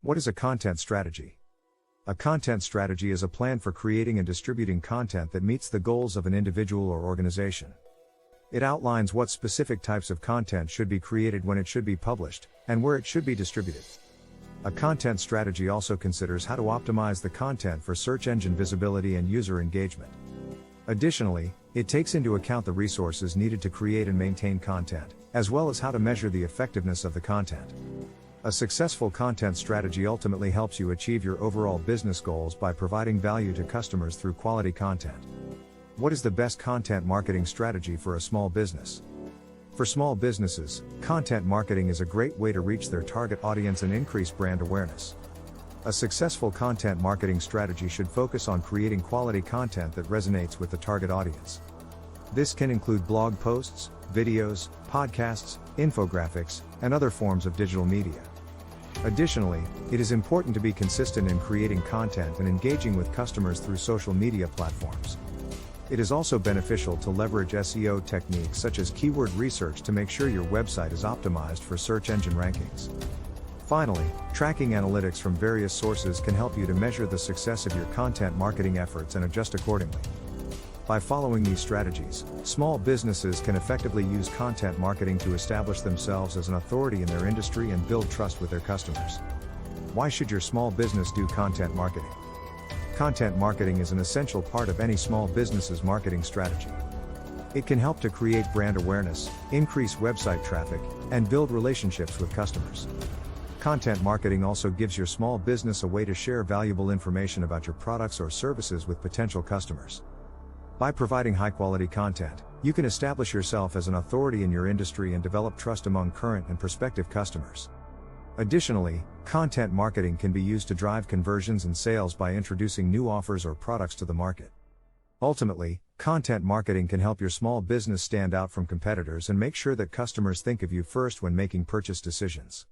What is a content strategy? A content strategy is a plan for creating and distributing content that meets the goals of an individual or organization. It outlines what specific types of content should be created, when it should be published, and where it should be distributed. A content strategy also considers how to optimize the content for search engine visibility and user engagement. Additionally, it takes into account the resources needed to create and maintain content, as well as how to measure the effectiveness of the content. A successful content strategy ultimately helps you achieve your overall business goals by providing value to customers through quality content. What is the best content marketing strategy for a small business? For small businesses, content marketing is a great way to reach their target audience and increase brand awareness. A successful content marketing strategy should focus on creating quality content that resonates with the target audience. This can include blog posts, videos, podcasts, infographics, and other forms of digital media. Additionally, it is important to be consistent in creating content and engaging with customers through social media platforms. It is also beneficial to leverage SEO techniques such as keyword research to make sure your website is optimized for search engine rankings. Finally, tracking analytics from various sources can help you to measure the success of your content marketing efforts and adjust accordingly. By following these strategies, small businesses can effectively use content marketing to establish themselves as an authority in their industry and build trust with their customers. Why should your small business do content marketing? Content marketing is an essential part of any small business's marketing strategy. It can help to create brand awareness, increase website traffic, and build relationships with customers. Content marketing also gives your small business a way to share valuable information about your products or services with potential customers. By providing high-quality content, you can establish yourself as an authority in your industry and develop trust among current and prospective customers. Additionally, content marketing can be used to drive conversions and sales by introducing new offers or products to the market. Ultimately, content marketing can help your small business stand out from competitors and make sure that customers think of you first when making purchase decisions.